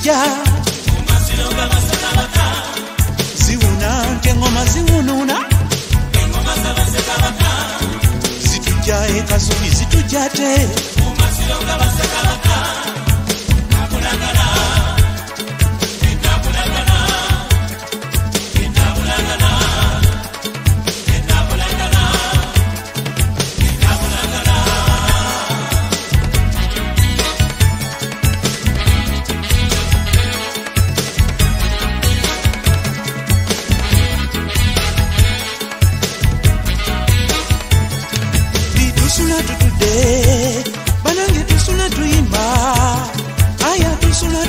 situja Umasilonga basekabaka ziwuna ngengoma ziwununa Engoma zabasekabaka situja ekasubi situja te Umasilonga basekabaka Abulagala Abulagala Abulagala Abulagala Abulagala Tusula tutude banange tusula tuimba aya tusula